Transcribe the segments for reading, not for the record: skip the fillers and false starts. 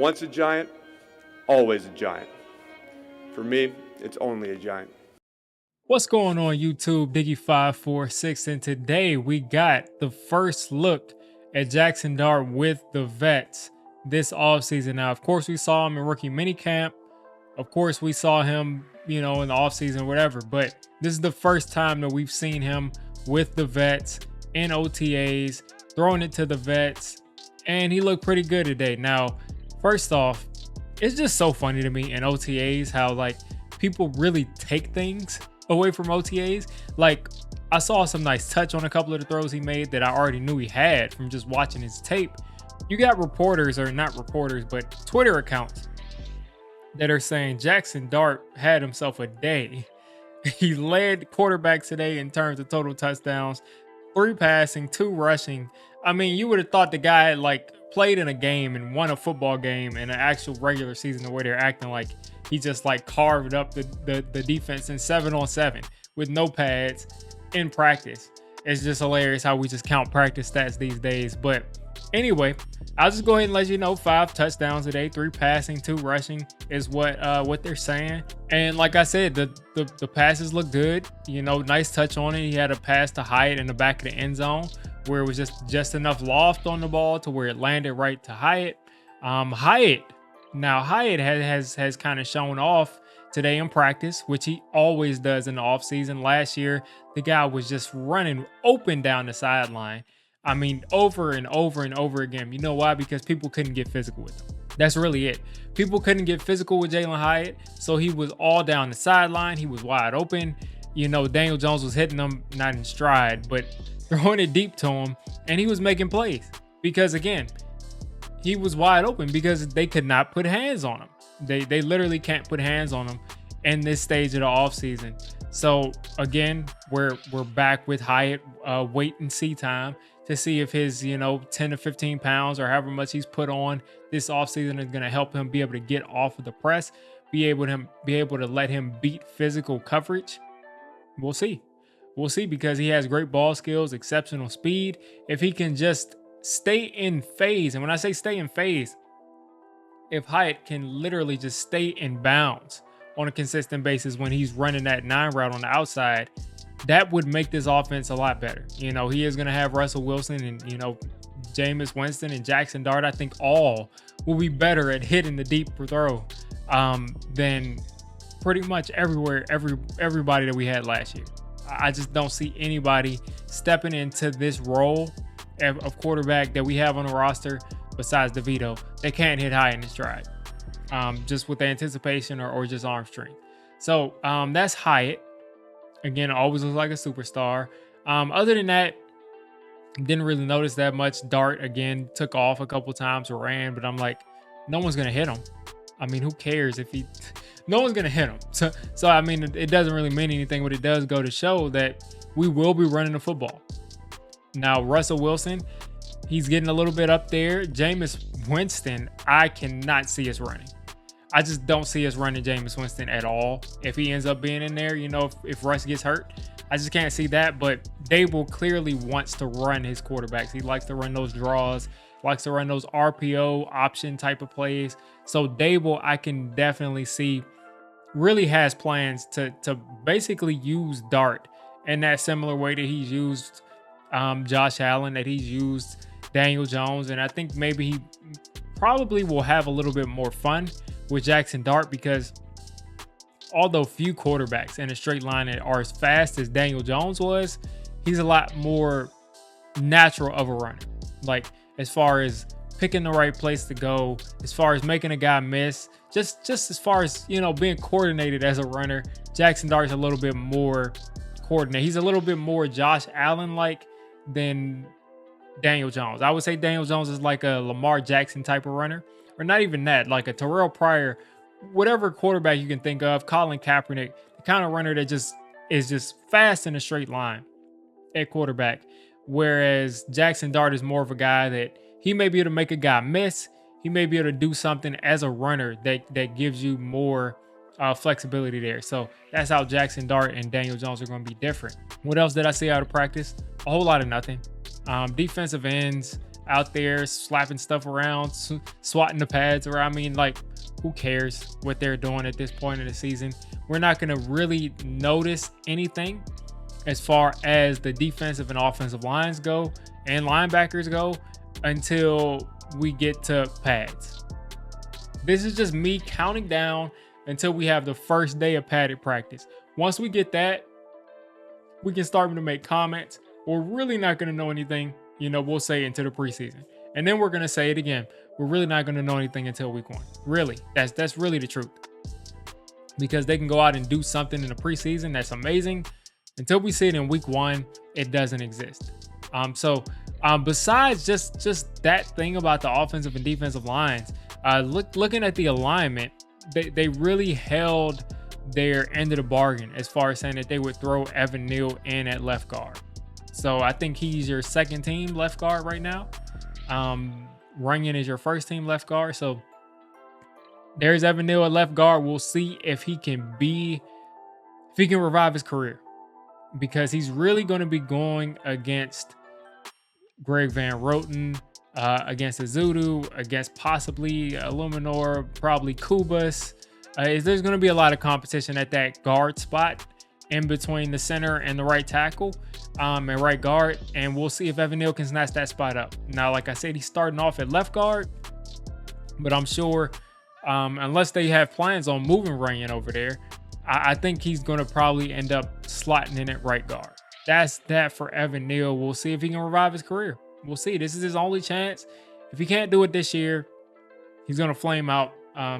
Once a giant, always a giant. For me, it's only a giant. What's going on YouTube? Diggy546, and today we got the first look at Jaxson Dart with the vets this offseason. Now, of course, we saw him in rookie minicamp. Of course, we saw him, in the offseason, whatever. But this is the first time that we've seen him with the vets in OTAs, throwing it to the vets, and he looked pretty good today. Now, first off, it's just so funny to me in OTAs how people really take things away from OTAs. Like, I saw some nice touch on a couple of the throws he made that I already knew he had from just watching his tape. You got reporters, or not reporters, but Twitter accounts that are saying Jaxson Dart had himself a day. He led quarterbacks today in terms of total touchdowns, 3 passing, 2 rushing. I mean, you would have thought the guy had played in a game and won a football game in an actual regular season, the way they're acting like he just carved up the defense in 7-on-7 with no pads in practice. It's just hilarious how we just count practice stats these days. But anyway, I'll just go ahead and let you know 5 touchdowns today, 3 passing, 2 rushing is what they're saying. And like I said, the passes look good. Nice touch on it. He had a pass to Hyatt in the back of the end zone where it was just enough loft on the ball to where it landed right to Hyatt. Hyatt has kind of shown off today in practice, which he always does in the offseason. Last year, the guy was just running open down the sideline. I mean, over and over and over again. You know why? Because people couldn't get physical with him. That's really it. People couldn't get physical with Jalin Hyatt, so he was all down the sideline. He was wide open. Daniel Jones was hitting him, not in stride, but throwing it deep to him, and he was making plays. Because, again, he was wide open because they could not put hands on him. They literally can't put hands on him in this stage of the offseason. So, again, we're back with Hyatt wait and see time to see if his 10 to 15 pounds or however much he's put on this offseason is going to help him be able to get off of the press, be able to let him beat physical coverage. We'll see because he has great ball skills, exceptional speed. If he can just stay in phase, and when I say stay in phase, if Hyatt can literally just stay in bounds on a consistent basis when he's running that 9 route on the outside, that would make this offense a lot better. He is going to have Russell Wilson and, Jameis Winston and Jaxson Dart. I think all will be better at hitting the deep throw than pretty much everybody that we had last year. I just don't see anybody stepping into this role of quarterback that we have on the roster besides DeVito. They can't hit high in the stride, just with the anticipation or just arm strength. So that's Hyatt. Again, always looks like a superstar. Other than that, didn't really notice that much. Dart, again, took off a couple times, ran, but I'm like, no one's going to hit him. I mean, who cares if no one's going to hit him. So, I mean, it doesn't really mean anything, but it does go to show that we will be running the football. Now, Russell Wilson, he's getting a little bit up there. Jameis Winston, I cannot see us running. I just don't see us running Jameis Winston at all. If he ends up being in there, if Russ gets hurt, I just can't see that. But Dable clearly wants to run his quarterbacks. He likes to run those draws, likes to run those RPO option type of plays. So Dable, I can definitely see, really has plans to basically use Dart in that similar way that he's used Josh Allen, that he's used Daniel Jones. And I think maybe he probably will have a little bit more fun with Jaxson Dart, because although few quarterbacks in a straight line are as fast as Daniel Jones was, he's a lot more natural of a runner. Like, as far as picking the right place to go, as far as making a guy miss, just as far as, being coordinated as a runner, Jaxson Dart's a little bit more coordinated. He's a little bit more Josh Allen-like than Daniel Jones. I would say Daniel Jones is like a Lamar Jackson type of runner. Or not even that, like a Terrell Pryor, whatever quarterback you can think of, Colin Kaepernick, the kind of runner that is just fast in a straight line at quarterback. Whereas Jaxson Dart is more of a guy that he may be able to make a guy miss. He may be able to do something as a runner that gives you more flexibility there. So that's how Jaxson Dart and Daniel Jones are going to be different. What else did I see out of practice? A whole lot of nothing. Defensive ends, out there slapping stuff around, swatting the pads around. I mean, like, who cares what they're doing at this point in the season? We're not going to really notice anything as far as the defensive and offensive lines go and linebackers go until we get to pads. This is just me counting down until we have the first day of padded practice. Once we get that, we can start to make comments. We're really not going to know anything, we'll say into the preseason. And then we're going to say it again. We're really not going to know anything until week 1. Really, that's really the truth. Because they can go out and do something in the preseason that's amazing. Until we see it in week 1, it doesn't exist. Besides just that thing about the offensive and defensive lines, looking at the alignment, they really held their end of the bargain as far as saying that they would throw Evan Neal in at left guard. So I think he's your second team left guard right now. Runyon is your first team left guard. So there's Evan Neal at left guard. We'll see if he can revive his career, because he's really going to be going against Greg Van Roten, against Azudu, against possibly Illuminor, probably Kubas. There's going to be a lot of competition at that guard spot in between the center and the right tackle and right guard. And we'll see if Evan Neal can snatch that spot up. Now, like I said, he's starting off at left guard, but I'm sure unless they have plans on moving Runyon over there, I think he's going to probably end up slotting in at right guard. That's that for Evan Neal. We'll see if he can revive his career. We'll see. This is his only chance. If he can't do it this year, he's going to flame out.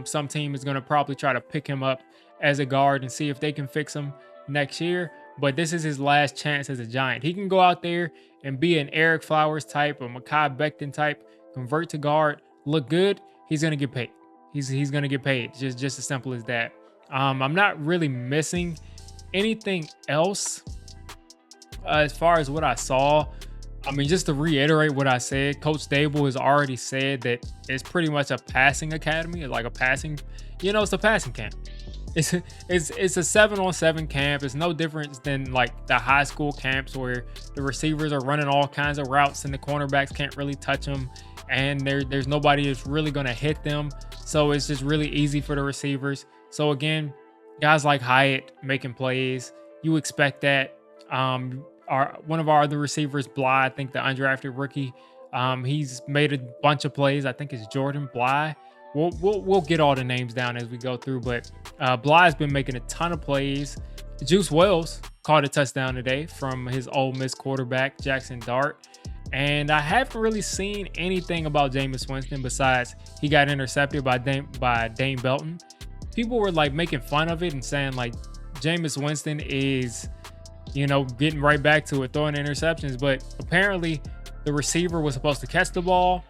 Some team is going to probably try to pick him up as a guard and see if they can fix him next year. But this is his last chance as a Giant. He can go out there and be an Eric Flowers type or Mekhi Becton type, convert to guard, look good. He's going to get paid. He's going to get paid. Just as simple as that. I'm not really missing anything else as far as what I saw. I mean, just to reiterate what I said, Coach Dable has already said that it's pretty much a passing academy, like a passing, it's a passing camp. It's a 7-on-7 camp. It's no different than like the high school camps where the receivers are running all kinds of routes and the cornerbacks can't really touch them, and there's nobody that's really going to hit them. So it's just really easy for the receivers. So again, guys like Hyatt making plays, you expect that. One of our other receivers, Bly, I think the undrafted rookie, he's made a bunch of plays. I think it's Jordan Bly. We'll get all the names down as we go through, but Bly's been making a ton of plays. Juice Wells caught a touchdown today from his Ole Miss quarterback, Jaxson Dart. And I haven't really seen anything about Jameis Winston besides he got intercepted by Dane Belton. People were like making fun of it and saying like Jameis Winston is, getting right back to it, throwing interceptions. But apparently the receiver was supposed to catch the ball.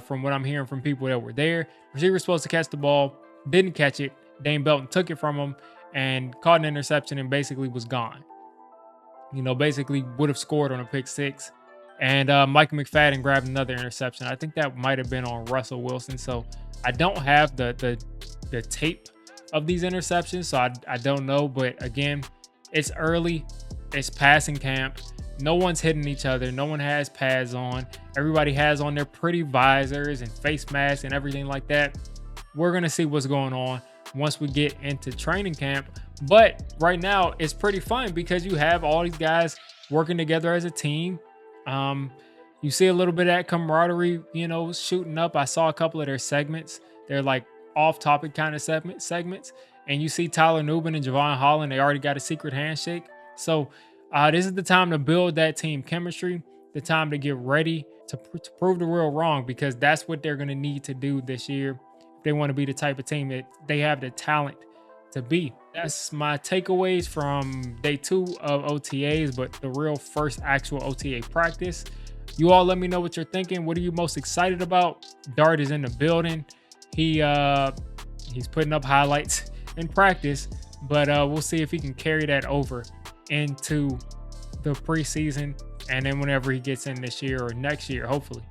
From what I'm hearing from people that were there, receiver was supposed to catch the ball, didn't catch it. Dane Belton took it from him and caught an interception and basically was gone. Basically would have scored on a pick six. And Mike McFadden grabbed another interception. I think that might have been on Russell Wilson. So I don't have the tape of these interceptions, so I don't know. But again, it's early. It's passing camp. No one's hitting each other. No one has pads on. Everybody has on their pretty visors and face masks and everything like that. We're going to see what's going on once we get into training camp. But right now, it's pretty fun because you have all these guys working together as a team. You see a little bit of that camaraderie, shooting up. I saw a couple of their segments. They're like off-topic kind of segments. And you see Tyler Nubin and Javon Holland. They already got a secret handshake. So this is the time to build that team chemistry, the time to get ready to prove the world wrong, because that's what they're going to need to do this year if they want to be the type of team that they have the talent to be. That's my takeaways from day 2 of OTAs, but the real first actual OTA practice. You all let me know what you're thinking. What are you most excited about? Dart is in the building. He's putting up highlights in practice, but we'll see if he can carry that over into the preseason and then whenever he gets in this year or next year, hopefully.